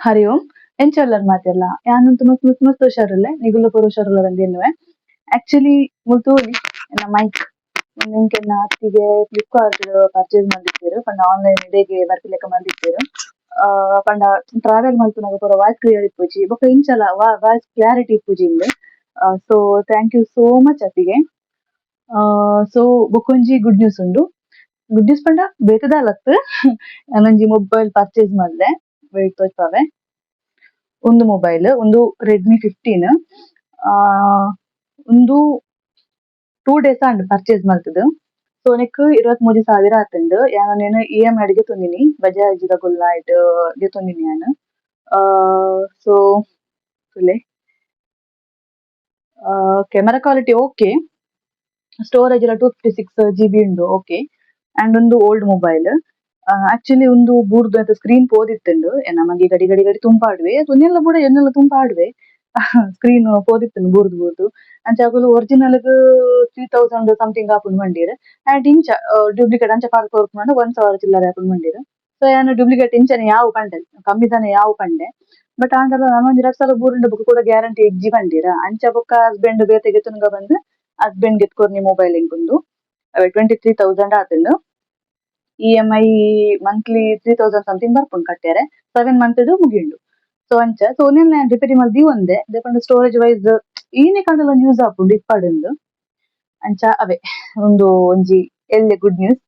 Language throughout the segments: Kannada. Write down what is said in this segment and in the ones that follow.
ಹರಿ ಓಂ ಎಂಚಲ್ಲರ್ ಮಾತೆಲ್ಲ ಯಾನಂತೂ ಮಸ್ತ್ ಹುಷಾರಿಲ್ಲ ನಿಗುಲು ಪೂರ ಹುಷಾರಿಲ್ಲ ಅಂದಿನ್ನುವೆ ಆಕ್ಚುಲಿ ಮುಲ್ತೂಲಿ ಎನ್ನ ಮೈಕ್ ನಿಂಗೆ ಎನ್ನ ಅತ್ತಿಗೆ ಫ್ಲಿಪ್ಕಾರ್ಟ್ ಪರ್ಚೇಸ್ ಮಾಡಿದ್ದೀರು ಪಂಡ ಆನ್ಲೈನ್ ಇಡೆಗೆ ಬರ್ತಿಲೆಕ್ಕ ಮಾಡಿದ್ದೀರು ಪಂಡ ಟ್ರಾವೆಲ್ ಮಲ್ಪುನಾಗ ಪೂರ ವಾಯ್ಸ್ ಕ್ಲಿಯರ್ ಇಪ್ಪುಜಿ ಬೊಕ ಇಂಚಲ ವಾಯ್ಸ್ ಕ್ಲಾರಿಟಿ ಇಪ್ಪುಜಿ ಇಂದು so thank you so much ಅತ್ತಿಗೆ ಸೊ ಬೊಕೊಂಜಿ ಗುಡ್ ನ್ಯೂಸ್ ಉಂಡು ಗುಡ್ ನ್ಯೂಸ್ ಪಂಡ ಬೇತದಾಲತ್ತು ನಾನೊಂಜಿ ಮೊಬೈಲ್ ಪರ್ಚೇಸ್ ಮಾಡಿದೆ ವೆಯ್ಟ್ ತೋಜ್ಪಾವೆ ಒಂದು ಮೊಬೈಲ್ ಒಂದು ರೆಡ್ಮಿ 15 ಒಂದು 2 days ಅಂಡ್ ಪರ್ಚೇಸ್ ಮಾಡ್ತದೆ ಸೊ ನೆಕ್ 23,000 ಆತಂಡು ನಾನು EMI ಅಡಿಗೆ ತೊಂದಿನಿ ಬಜಾಜ್ ದ ಕುಲ್ಲಾಯ್ಟ್ ಗೆ ತೊಂದಿನಿ ನಾನು so Sule camera quality okay storage ಎಲ್ಲ 256 GB ಉಂಡು ಓಕೆ ಅಂಡ್ ಒಂದು ಓಲ್ಡ್ ಮೊಬೈಲ್ ಆಕ್ಚುಲಿ ಒಂದು ಬೂರ್ದು ಅಂತ ಸ್ಕ್ರೀನ್ ಪೋದಿತ್ತುಂಡು ನಮಗೆ ಗಡಿ ಗಡಿ ಗಡಿ ತುಂಬಾಡ್ವೆ ತುನೆಲ್ಲ ಬುಡ ಎನ್ನೆಲ್ಲ ತುಂಬಾಡ್ವೆ ಸ್ಕ್ರೀನ್ ಪೋದಿತ್ತುಂಡು ಬೂರ್ದು ಅಂಚಾಗಲು ಒರಿಜಿನಲ್ 3,000 ಸಮಥಿಂಗ್ ಆಪುಂಡು ಮಂಡೀರ್ ಅಂಡ್ ಇಂಚ ಡ್ಯೂಪ್ಲಿಕೇಟ್ ಅಂಚ ಪಾರ್ಕ್ ತೋರ್ಪುಂಡು 1,000 ಚಿಲ್ಲರೆ ಆಪುಂಡು ಮಂಡೀರ್ ಸೊ ನಾನು ಡ್ಯೂಪ್ಲಿಕೇಟ್ ಇಂಚನೆ ಯಾವು ಪಂಡೆ ಕಮ್ಮಿದಾನೆ ಯಾವು ಪಂಡೆ ಬಟ್ ಆಂಡಲ ನಾನೊಂದು 2 ಸಲ ಬೂರುಂಡ ಬುಕ್ ಕೂಡ ಗ್ಯಾರಂಟಿ ಎಜ್ಜಿ ಬಂಡೀರ ಅಂಚ ಬೊಕ್ಕ ಹಸ್ಬೆಂಡ್ ಬೇತೆಗೆ ತುನ್ಗ ಬಂದು ಹಸ್ಬೆಂಡ್ ಗೆತ್ಕೊರ್ನಿ ಮೊಬೈಲ್ ಇಂಕುಂದು 23,000 ಆತುಂಡು EMI ಮಂತ್ಲಿ 3,000 ಸಮಥಿಂಗ್ ಬರ್ಪುಂಡು ಕಟ್ಟ್ಯಾರೆ 7 month ಮುಗಿಂಡು ಸೊ ಅಂಚ ಸೊ ನಾನು ರಿಪೇರಿ ಮಲ್ದಿ ಒಂದೇ ದೇಪಂಡ ಸ್ಟೋರೇಜ್ ವೈಸ್ ಈನೆ ಕಂಡಲ ಒಂದು ಯೂಸ್ ಆಪುಂಡು ಇಪ್ಪಡುಂದು ಅಂಚ ಅವೇ ಒಂದು ಒಂಜಿ ಎಲ್ಲೆ ಗುಡ್ ನ್ಯೂಸ್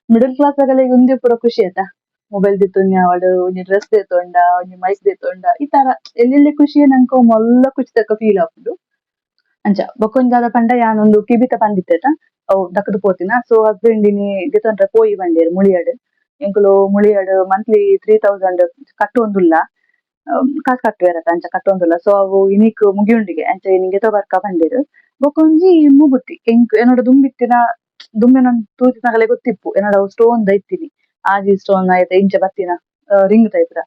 ಮಿಡಲ್ ಕ್ಲಾಸ್ ಆಗಲಿಗೆ ಒಂದೇ ಪೂರ ಖುಷಿ ಆಯ್ತಾ ಮೊಬೈಲ್ ದಿತ್ತುನ್ಯ ಅವಡು ಒಂಜಿ ಡ್ರೆಸ್ ದೇತೊಂಡ ಒಂಜಿ ಮೈಕ್ ದೇತೊಂಡ ಈ ತರ ಎಲ್ಲೆಲ್ಲೆ ಖುಷಿ ನಂಗೆ ಮೊಲ್ಲ ಖುಷಿ ತಕ್ಕ ಫೀಲ್ ಆಪುಂಡು ಅಂಚ ಬೊಕೊಂಜಾದ ಪಂಡ ಯಾನೊಂದು ಕಿಬಿತ ಪಂದಿತ್ತೇತ ಅವು ದಕ್ಕದು ಪೋತಿನ ಸೊ ಹಸ್ಬೆಂಡಿನಿ ಗೆತೊಂಡ್ರೆ ಪೋಯಿ ಬಂಡೇರು ಮುಳಿಯಾಡು ಎಂಕುಲು ಮುಳಿಯಾಡು ಮಂತ್ಲಿ 3,000 ಕಟ್ಟೊಂದುಲ್ಲ ಕಾಸು ಕಟ್ಟುವೆರತ ಅಂಚ ಕಟ್ಟೊಂದುಲ್ಲ ಸೊ ಅವು ಇನಿಕ್ ಮುಗಿಯುಂಡಿಗೆ ಅಂಚ ನಿಂಗೆ ತಗೋರ್ಕ ಬಂಡೇರು ಬೊಕೊಂಜಿ ಮೂಗುತಿ ಎಂಕ್ ಏನೋಡ ದುಂಬಿತ್ತಿನ ದುಂಬೆನ ತೂತಿನಗಲೆ ಗೊತ್ತಿಪ್ಪು ಏನೋಡ ಸ್ಟೋನ್ ದೈತಿನಿ ಆಜಿ ಸ್ಟೋನ್ ಆಯ್ತು ಇಂಚ ಬತ್ತಿನ ರಿಂಗ್ ಟೈಪ್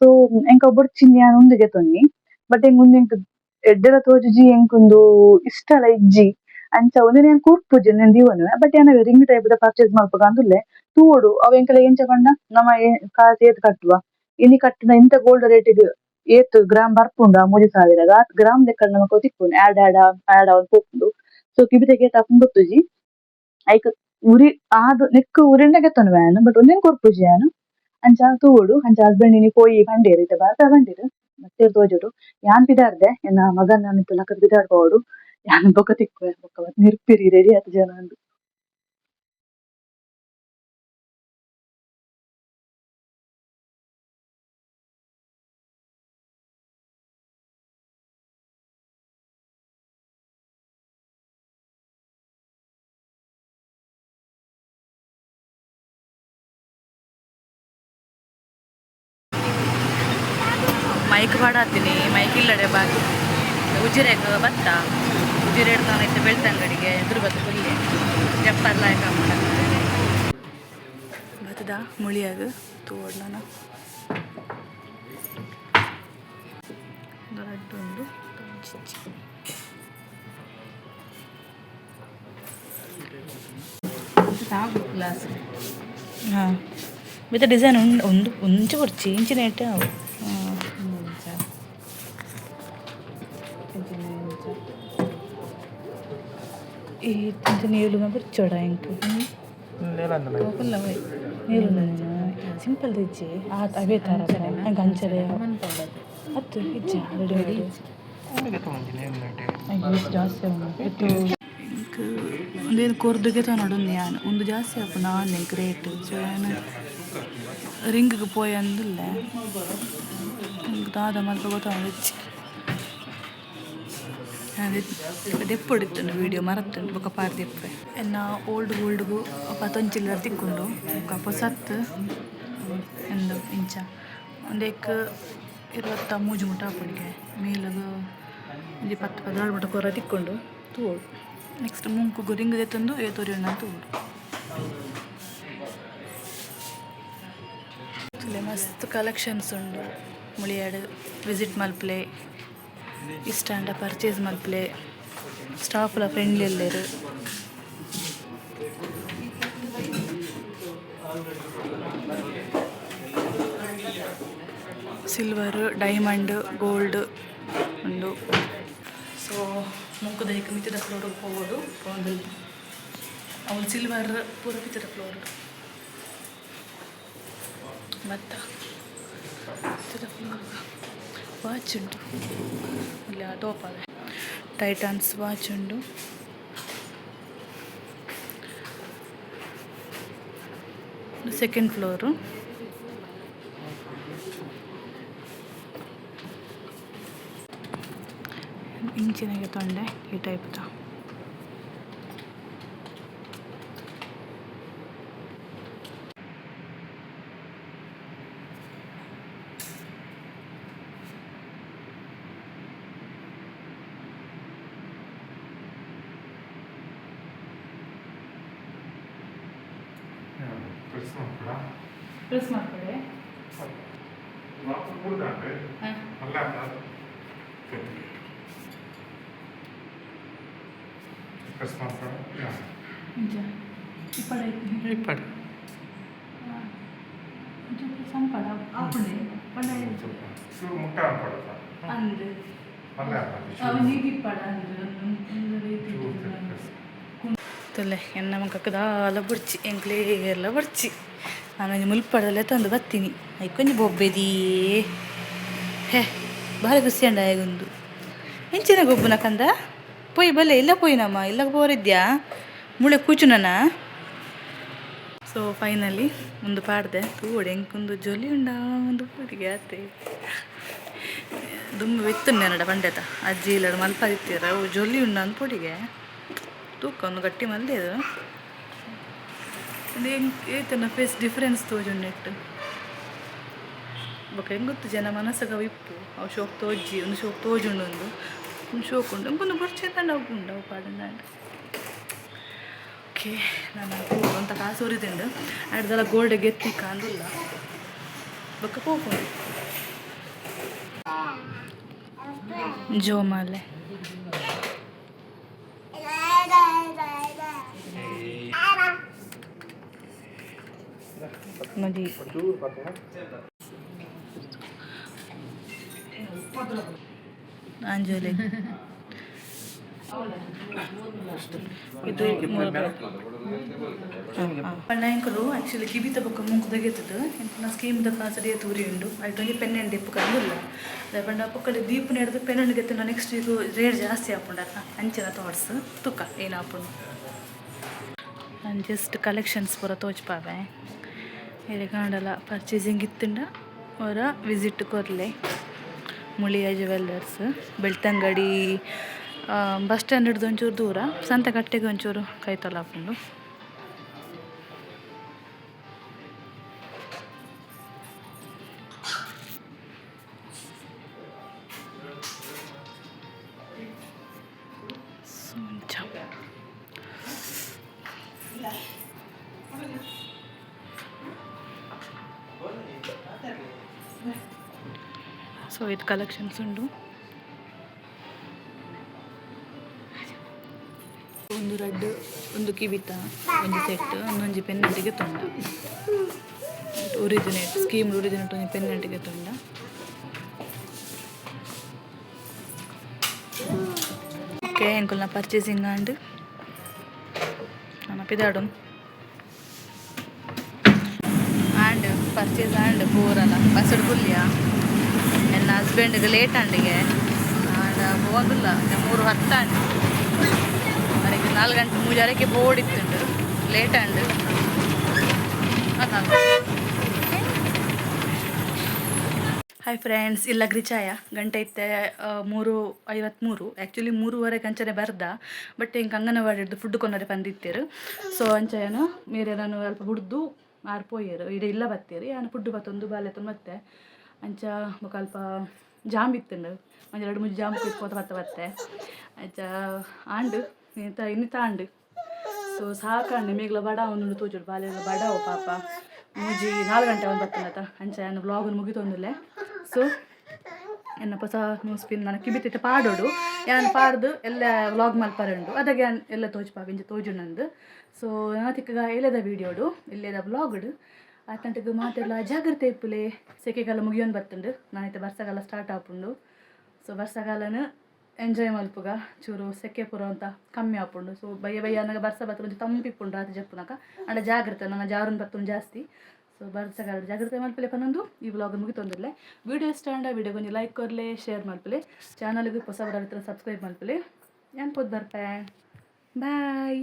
ಸೊ ಎಂಕ ಬೊಡ್ಚಿನಿ ಯಾನ್ ಉಂದು ಗೆತೊನ್ನಿ ಬಟ್ ಎಂಕ್ ಮುಂದೆ ಎಂಕ್ ಎಡ್ಡೆಲ ತೋಜುಜಿ ಎಂಕುಂದು ಇಷ್ಟಲ ಇಜ್ಜಿ ಅಂಚ ಒಂದು ನಾನು ಕೂರ್ಪುಜಿ ನಾನು ದೀವನು ಬಟ್ ಏನಾಗ ರಿಂಗ್ ಟೈಪ್ ಪರ್ಚೇಸ್ ಮಾಡ್ಬೇಕು ಅಂದುಲ್ಲೆ ತೂಡು ಅವ ಎಂಕಲ ಎಂಚ ಪಂಡ ನಮ್ಮ ಕಾಸು ಏತ್ ಕಟ್ಟುವ ಇನಿ ಕಟ್ಟಿನ ಇಂತ ಗೋಲ್ಡ್ ರೇಟಿಗೆ ಏತ್ ಗ್ರಾಮ್ ಬರ್ಪುಂಡ 3,000 ಗ್ರಾಮ್ ಲೆಕ್ಕ ನಮಕ್ ತಿಪ್ಪುಂಡು ಆಡ್ ಅವನ್ ಪೋಪುಂಡು ಸೊ ಕಿಬಿತೆಗೆ ತಪ್ಪು ಗೊತ್ತುಜಿ ಐಕ್ ಉರಿ ಆದ್ ನೆಕ್ ಉರಿಂಡ ಗೆತ್ತನು ವ್ಯಾನ್ ಬಟ್ ಒಂದೇನ್ ಕೊರ್ಪುಜಿ ಯಾನು ಅಂಚ ತೂಡು ಅಂಚ ಹಸ್ಬೆಂಡ್ ಇನಿ ಪೋಯಿ ಬಂಡೇರು ಇತ್ತೆ ಬಾತ ಬಂಡೇರು ಮತ್ತೆ ತೋಜುಡು ಯಾನ್ ಪಿದಾರ್ದೆ ಎನ್ನ ಮಗನ್ ನಾನು ಲಕ್ಕದ ಪಿದಾಡ್ಬೋಡು ಯಾನ್ ಬೊಕ್ಕ ತಿಕ್ಕುವೆ ಬೊಕ್ಕ ನಿರ್ಪಿರಿ ರೆಡಿ ಆತ ಜನ ಅಂದು ಮೈಕ್ ಬಾಡಾತೀನಿ ಮೈಕ್ ಇಲ್ಲಡೆ ಬಾಗಿ ಉಜಿರೆಗ್ ಬತ್ತ ಉಜಿರೆ ಇಡ್ತಾನೈತೆ ಬೆಳ್ತಂಗಡಿಗೆ ಎದುರು ಬತ್ತು ಫುಲ್ಲಿ ಜಪ್ಪಲ್ಲ ಬತ್ತದ ಮುಳಿಯಾಗ ತೋಡ್ ನಾನು ದೊಡ್ಡ ಒಂದು ಗ್ಲಾಸ್ ಹಾಂ ಮತ್ತೆ ಡಿಸೈನ್ ಒಂದು ಒಂಚು ಕೊಡ್ಚಿ ಇಂಚಿನ ಇಟ್ಟು ಅವು ಈ ನೀರು ಬರ್ಚೋಡ ಇಂಟು ನೀರು ಸಿಂಪಲ್ ಇಜ್ಜಿ ಅವೇ ಥರ ಹಂಗೆ ಅಂಚದೆ ಹತ್ತು ಇಜ್ಜ ರೆಡಿ ಜಾಸ್ತಿ ಒಂದೇನು ಕೊರ್ದುಗೆ ನೋಡು ನಾನು ಒಂದು ಜಾಸ್ತಿ ಹಾಕು ನಾನು ಗ್ರೇಟ್ ಸೊ ನಾನು ರಿಂಗಿಗೆ ಪೋಯ್ ಅಂದಿಲ್ಲ ದಾದ ಮಾತ್ರ ಗೊತ್ತಾಗಿಚ್ಚಿ ದೆಪ್ಪೊಡಿತ್ತು ವೀಡಿಯೋ ಮರತ್ತುಂಡು ಬೊಕ್ಕ ಪಾರ್ ದೆಪ್ಪೆ ಎನ್ನ ಓಲ್ಡ್ಗೂ ಪತೊಂಚಿಲ್ಲರ ತಿಕ್ಕೊಂಡು ಬೊಕ್ಕ ಪೊಸತ್ತು ಎಂದು ಇಂಚ ಒಂದೇಕ್ 23 ಮುಟ ಹಾಪುಂಡಿಗೆ ಮೇಲಗ ಒಂಜಿ 10-16 ಮುಟ ಕೊರ ತಿಕ್ಕೊಂಡು ತೂಡು ನೆಕ್ಸ್ಟ್ ಮುಂಕು ರಿಂಗ್ ದೆತ್ತಂದು ಏತೋರಿಯಣ್ಣ ತೂಡು ಮಸ್ತ್ ಕಲೆಕ್ಷನ್ಸ್ ಉಂಡು ಮುಳಿಯಾಡು ವಿಸಿಟ್ ಮಲ್ಪಲೆ ಇಷ್ಟಾಂಡ ಪರ್ಚೇಸ್ ಮಲ್ಪಲೆ ಸ್ಟಾಫ್ಲ ಫ್ರೆಂಡ್ಲಿ ಎಲ್ಲೇರು ಸಿಲ್ವರ್ ಡೈಮಂಡ್ ಗೋಲ್ಡ್ ಉಂಡು. ಸೊ ಮುಕ್ಕುದ ಈಗ ಮಿತ್ತಿದ ಫ್ಲೋರ್ಗೆ ಹೋಗೋದು ಒಂದು ಅವನು ಸಿಲ್ವರ್ ಪೂರ ಮಿತ್ತಿದ ಫ್ಲೋರ್ ಮತ್ತು ಮಿತ್ತಿದ ಫ್ಲೋರ್ ವಾಚ್ ಉಂಟು. ಇಲ್ಲ ಟಾಪ್ ಅದೇ ಟೈಟಾನ್ಸ್ ವಾಚ್ ಉಂಟು. ಸೆಕೆಂಡ್ ಫ್ಲೋರು ಇಂಚಿನಾಗೆ ತೊಂಡೆ ಈ ಟೈಪ್ದ. ಪ್ರೆಸ್ ಮಾಡ್ಕೊಳ್ಳಿ. ಸಂಪಡ ಆಪುಂಡೆ ಪಂಡ ಅಂದ್ರೆ ಹೀಗಿಪ್ಪಡ ಅಂದ್ರೆ ತೊಲೆ ಎನ್ನ ಮಕ್ಕದಾಲ ಬುಡ್ಚಿ ಎಂಕ್ಲೇ ಎಲ್ಲ ಬುಡ್ಚಿ ನಾನು ಮುಲ್ಪಡದಲ್ಲೇ ತಂದು ಬರ್ತೀನಿ. ಐಕೊಂಜಿ ಬೊಬ್ಬೆದೀ ಹೇ ಭಾರಿ ಖುಷಿ ಅಂಡ ಆಗೊಂದು ಹೆಂಚಿನ ಗೊಬ್ಬನ ಕಂದ ಪೊಯ್ ಬಲ್ಲೆ ಇಲ್ಲ ಪೊಯ್ನಮ್ಮ ಇಲ್ಲ ಬೋರಿದ್ಯಾ ಮುಳೆ ಕೂಚುನನ. ಸೊ ಫೈನಲಿ ಒಂದು ಪಾಡ್ದೆ ತೂಡೆ ಎಂಕೊಂದು ಜೊಲಿ ಉಂಡ ಒಂದು ಹುಡುಗಿ ಆತೆ ದುಮ್ಮು ವಿತ್ತುನ್ನೆನಡ ಪಂಡೆತ ಅಜ್ಜಿ ಇಲ್ಲಡ ಮಲ್ಪದಿತ್ತೀರ ಅವು ಜೊಲಿ ಉಂಡ ಅಂದು ಪೊಡಿಗೆ ತೂಕ ಒಂದು ಗಟ್ಟಿ ಮಲ್ದೇದು ಏತನ ಫೇಸ್ ಡಿಫ್ರೆನ್ಸ್ ತೋಜುಂಡೆಟ್ಟು ಬೊಕ ಹೆಂಗೆ ಗೊತ್ತು ಜನ ಮನಸ್ಸಾಗ ಇಪ್ಪು ಅವು ಶೋಕ್ ತೋಜಿ ಒಂದು ಶೋಕ್ ತೋಜುಂಡು ಒಂದು ಶೋಕ್ ಉಂಡು ಇಂಕೊಂದು ಬರ್ಚೇತಂಡು ಅವು ಅವು ಪಾಡಂಡ. ಓಕೆ ನಾನು ಅಂತ ಕಾಸು ಉರಿದಿಂಡು ಅಡ್ದೆಲ್ಲ ಗೋಲ್ಡ್ ಗೆತ್ತಿಕ್ಕ ಅಂದಿಲ್ಲ ಬೊಕ್ಕ ಹೋಗ್ಬೋದು ಜೋಮಾಲೆ ಮದಿ ಅಂಜಲಿ ಇದು ಪಣ್ಣಾಯಂಕಲು ಆ್ಯಕ್ಚುಲಿ ಕಿಬಿತ ಬೊಕ್ಕ ಮುಂಕು ತೆಗೆತದು ಎಂಕ್ಲ ಸ್ಕೀಮ್ದ ಕಾಸಡಿಯ ತೂರಿ ಉಂಡು ಐಟೊಂಜಿ ಪೆನ್ನೆಂಡು ಇಪ್ಪು ಕಂದಿಲ್ಲ ಅದೇ ಪಂಡ ಪಕ್ಕಡೆ ದೀಪ ನೆಡ್ದು ಪೆನ್ನೆಂಡು ಗೆತ್ತಿನ ನೆಕ್ಸ್ಟ್ ಇದು ರೇಟ್ ಜಾಸ್ತಿ ಆಪುಂಡ ಅಂಚಿನ ತೋಡ್ಸ್ ತುಕ್ಕ ಏನು ಆಪುಂಡು. ನಾನು ಜಸ್ಟ್ ಕಲೆಕ್ಷನ್ಸ್ ಪೂರ ತೋಚ್ಪಾವೆ ಇಲ್ಲಿ ಕಾಂಡಲ ಪರ್ಚೇಸಿಂಗ್ ಇತ್ತುಂಡ ಅವರ ವಿಸಿಟ್ ಕೊರ್ಲೆ Muliya jewellers Belthangady bus stand ಹಿಡ್ದು ಒಂಚೂರು ದೂರ ಸಂತೆಕಟ್ಟೆಗೆ ಒಂಚೂರು ಕೈತಲ್ಲ ಹಾಕೊಂಡು. ಸೊ ಇದು ಕಲೆಕ್ಷನ್ಸ್ ಉಂಡು. ಒಂದು ರಡ್ಡು ಒಂದು ಕಿವಿತ ಒಂದು ಸೆಟ್ ಒಂದೊಂಜಿ ಪೆನ್ನಂಟಿಗೆ ತೊಂಡ ಒರಿಜಿನೇಟ್ ಸ್ಕೀಮ್ ಒರಿಜಿನೇಟ್ ಒಂದು ಪೆನ್ನಂಟಿಗೆ ತೊಂಡ. ಓಕೆ ಎಂಕಲ್ನ ಪರ್ಚೇಸಿಂಗ್ ಆಂಡ್ ನಾನು ಪಿದಾಡು ಆಂಡ್ ಪರ್ಚೇಸ್ ಆಂಡ್ ಪೂರಲ್ಲ ಬಸ್ಸಡ್ ಪುಲ್ಯ ನನ್ನ ಹಸ್ಬೆಂಡ್ಗೆ ಲೇಟ್ ಅಂಡಿಗೆ ಆಂಡ್ ಹೋಗೋದಿಲ್ಲ 3:10 ಅಂಡು ಅವರಿಗೆ 4 ಗಂಟೆ 3:30ಕ್ಕೆ ಬೋರ್ಡ್ ಇತ್ತುಂಡು ಲೇಟ್ ಅಂಡು ಹಾಯ್ ಫ್ರೆಂಡ್ಸ್ ಇಲ್ಲ ಗ್ರಿಚಾಯ ಗಂಟೆ ಇತ್ತೆ 3:53 ಆ್ಯಕ್ಚುಲಿ 3:15 ಅಂಚನೆ ಬರ್ದ ಬಟ್ ಹಿಂಗೆ ಅಂಗನವಾಡಿ ಫುಡ್ ಕೊನ್ನರೆ ಬಂದಿತ್ತೇರು. ಸೊ ಅಂಚೆನು ಮೇರೆ ನಾನು ಅಲ್ಪ ಹುಡ್ದು ಆರ್ಪೋಯರು ಇಡ ಇಲ್ಲ ಬತ್ತೀರಿ ನಾನು ಫುಡ್ ಬತ್ತೊಂದು ಬಾಲೆ ಮತ್ತೆ ಅಂಚ ಅಲ್ಪ ಜಾಮ್ ಇತ್ತುಂಡು ಒಂದು 2-3 ಜಾಮ್ ಇಟ್ಕೋತ ಬತ್ತೆ ಅಂಚ ಆಂಡು ಇನ್ನಿತ ಆಂಡು. ಸೊ ಸಾಕಂಡು ಮೇಗ್ಲ ಬಡ ಒಂದು ತೋಜುಡು ಬಾಲೆಲ್ಲ ಬಡವು ಪಾಪ ಮೂಜಿ 4 ಗಂಟೆ ಒಂದು ಬತ್ತನತ ಅಂಚ ನಾನು ವ್ಲಾಗನ್ನು ಮುಗಿತೊಂದುಲೆ. ಸೊ ಎನ್ನ ಹೊಸ ನ್ಯೂಸ್ಪಿನ್ ನಾನು ಕಿಬಿತಿತ್ತೆ ಪಾಡೋಡು ಯಾನು ಪಾಡ್ದು ಎಲ್ಲ ವ್ಲಾಗ್ ಮಲ್ಪರುಂಡು ಅದಾಗೆ ಎಲ್ಲ ತೋಜ್ಪಾಗ ಇಂಚ ತೋಜು ನಂದು. ಸೊ ನಾತಿಕ್ಕ ಎಲೆದ ವೀಡಿಯೋಡು ಇಲ್ಲೆದ ವ್ಲಾಗ್ಡು ಆತಂಟಗೆ ಮಾತೆಲ್ಲ ಜಾಗ್ರತೆ ಇಪ್ಪುಲೆ ಸೆಕೆಗಾಲ ಮುಗಿಯೊಂದು ಬರ್ತುಂಡು ನಾನೈತೆ ಬರ್ಸಗಾಲ ಸ್ಟಾರ್ಟ್ ಆಪುಂಡು. ಸೊ ಬರ್ಸಗಾಲನ ಎಂಜಾಯ್ ಮಲ್ಪುಗ ಚೂರು ಸೆಕೆ ಪುರ ಅಂತ ಕಮ್ಮಿ ಆಪುಂಡು. ಸೊ ಬಯ್ಯ ಅನ್ನಗ ಬರ್ಸ ಬತ್ತ ಒಂಚೂರು ತಂಪಿಪ್ಪುಂಡು ರಾತ್ರಿ ಜಪ್ಪುನಕ ಅಂಡ ಜಾಗ್ರತೆ ನನ್ನ ಜಾರುನ್ ಬತ್ತೊಂದು ಜಾಸ್ತಿ. ಸೊ ಬರ್ಸಗಾಲ ಜಾಗ್ರತೆ ಮಲ್ಪಲೆ ಪನ್ನೊಂದು ಈ ವ್ಲಾಗ್ ಮುಗಿತೊಂದಿರಲೆ. ವಿಡಿಯೋ ಇಷ್ಟ ಅಂಡ ವಿಡಿಯೋ ಕೊಂಚ ಲೈಕ್ ಕೊರ್ಲೆ ಶೇರ್ ಮಲ್ಪಲೆ ಚಾನಲ್ಗೆ ಹೊಸಬರ ಸಬ್ಸ್ಕ್ರೈಬ್ ಮಲ್ಪಲೆ. ಏನು ಪೋದ್ ಬರ್ಪೆ ಬಾಯ್.